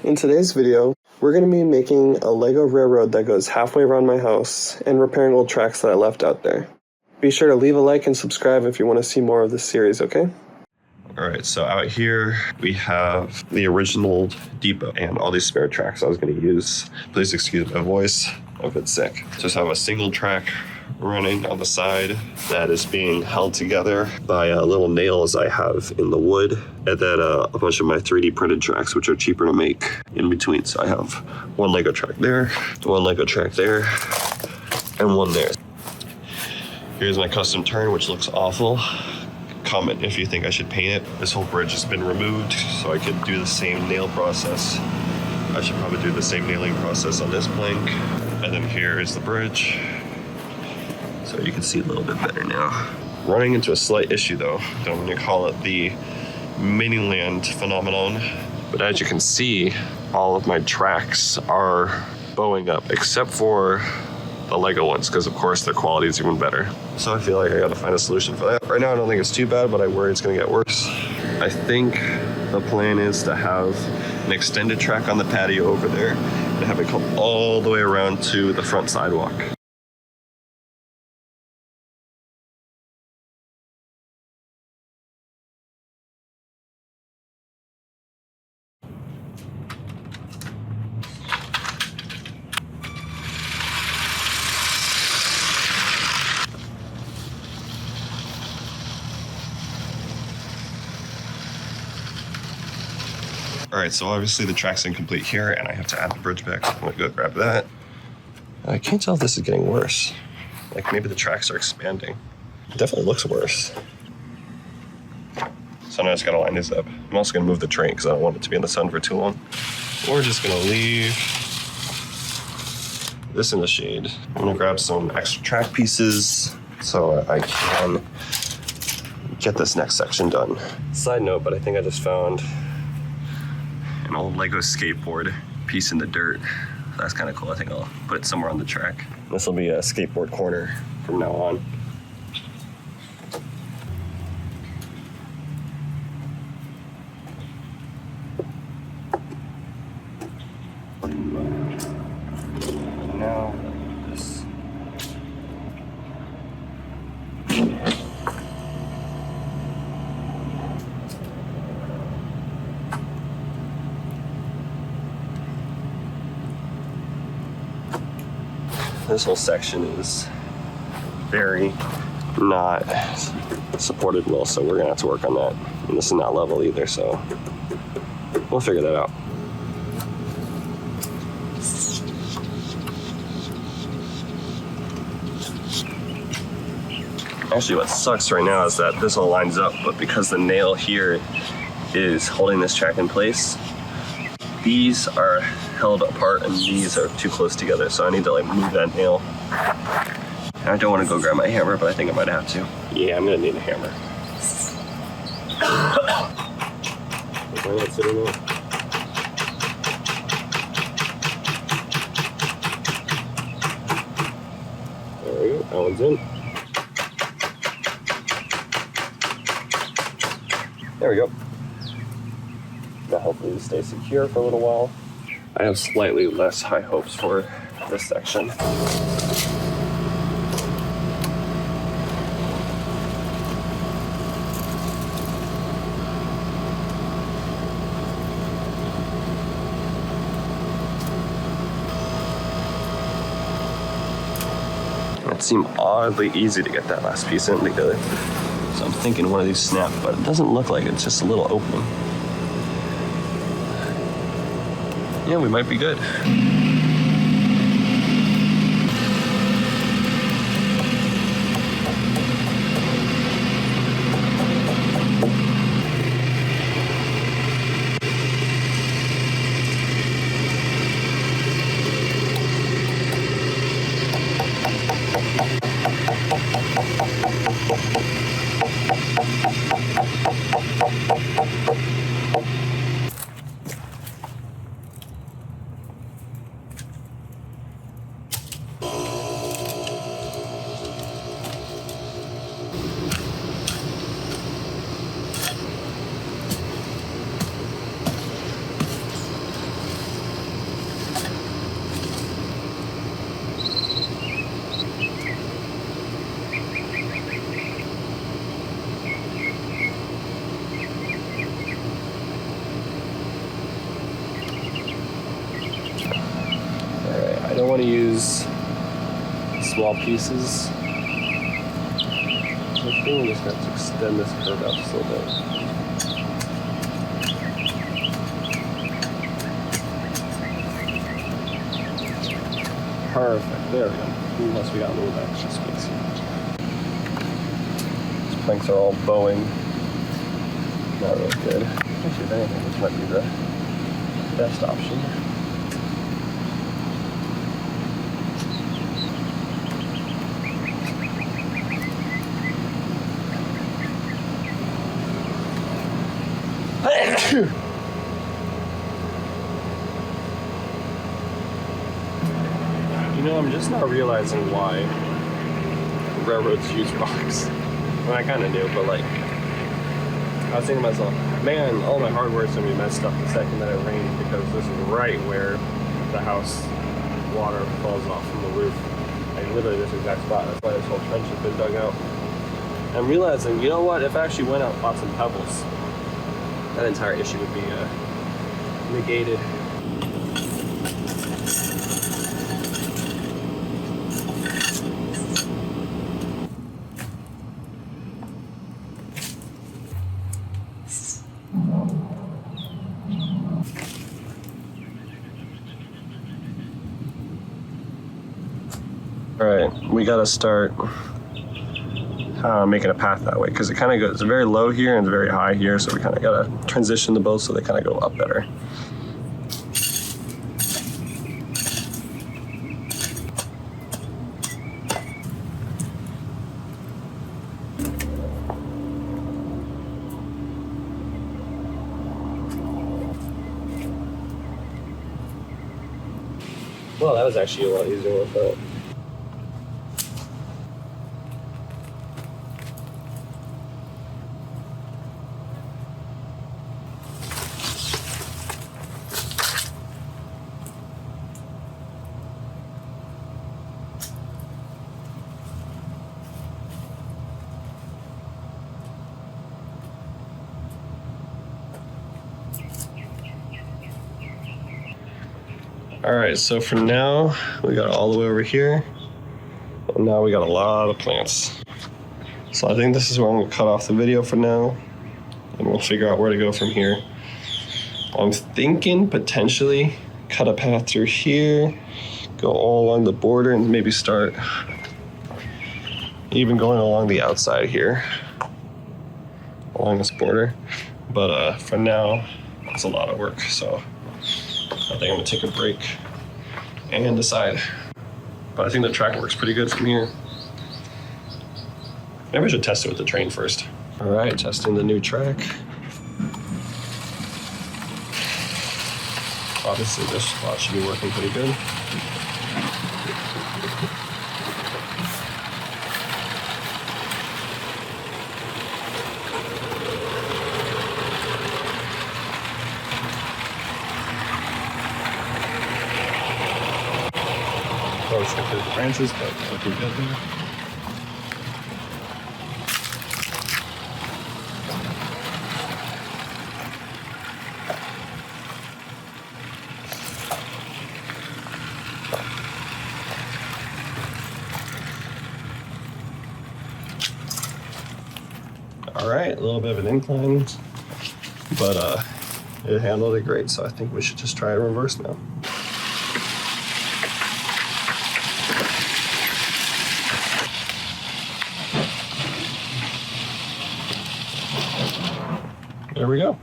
In today's video, we're going to be making a Lego railroad that goes halfway around my house and repairing old tracks that I left out there. Be sure to leave a like and subscribe if you want to see more of this series, okay? Alright, so out here we have the original depot and all these spare tracks I was going to use. Please excuse my voice, I'm a bit sick. Just have a single track running on the side that is being held together by little nails I have in the wood, and then a bunch of my 3D printed tracks, which are cheaper to make in between. So I have one Lego track there, one Lego track there, and one there. Here's my custom turn, which looks awful. Comment if you think I should paint it. This whole bridge has been removed, so I could do the same nail process. I should probably do the same nailing process on this plank. And then here is the bridge. So you can see a little bit better now. Running into a slight issue though. Don't want to call it the mini-land phenomenon. But as you can see, all of my tracks are bowing up, except for the Lego ones, because of course their quality is even better. So I feel like I gotta find a solution for that. Right now I don't think it's too bad, but I worry it's gonna get worse. I think the plan is to have an extended track on the patio over there and have it come all the way around to the front sidewalk. All right, so obviously the track's incomplete here and I have to add the bridge back. I'm gonna go grab that. I can't tell if this is getting worse. Like maybe the tracks are expanding. It definitely looks worse. So now I just gotta line this up. I'm also gonna move the train because I don't want it to be in the sun for too long. We're just gonna leave this in the shade. I'm gonna grab some extra track pieces so I can get this next section done. Side note, but I think I just found an old Lego skateboard piece in the dirt. That's kind of cool. I think I'll put it somewhere on the track. This will be a skateboard corner from now on. Now, this. This whole section is very not supported well, so we're gonna have to work on that. And this is not level either, so we'll figure that out. Actually, what sucks right now is that this all lines up, but because the nail here is holding this track in place, these are held apart and these are too close together, so I need to like move that nail. And I don't want to go grab my hammer, but I think I might have to. Yeah, I'm gonna need a hammer. Why not sitting there? There we go, that one's in. There we go. Now hopefully it'll stay secure for a little while. I have slightly less high hopes for this section. It seemed oddly easy to get that last piece in together. So I'm thinking one of these snapped, but it doesn't look like it. It's just a little opening. Yeah, we might be good. don't want to use small pieces. So I think I'm just going to have to extend this curve out just a little bit. Perfect, there we go. Unless we got a little bit extra space here. These planks are all bowing. Not really good. Actually, if anything, this might be the best option. You know, I'm just now realizing why railroads use rocks. Well, I kind of knew, but like, I was thinking to myself, man, all my hardware is going to be messed up the second that it rains, because this is right where the house water falls off from the roof. Like literally this exact spot. That's why this whole trench has been dug out. I'm realizing, you know what, if I actually went out and bought some pebbles, that entire issue would be negated. All right, we gotta start making a path that way, because it kind of goes, it's very low here and it's very high here, so we kind of gotta transition the both so they kind of go up better. Well, that was actually a lot easier than I thought. All right, so for now, we got all the way over here, and now we got a lot of plants. So I think this is where I'm gonna cut off the video for now, and we'll figure out where to go from here. I'm thinking potentially cut a path through here, go all along the border, and maybe start even going along the outside here, along this border. But for now, it's a lot of work, so I think I'm gonna take a break and decide. But I think the track works pretty good from here. Maybe I should test it with the train first. All right, testing the new track. Obviously this spot should be working pretty good. Stick to the branches, but looking good there. All right, a little bit of an incline, but it handled it great, so I think we should just try it reverse now. There we go.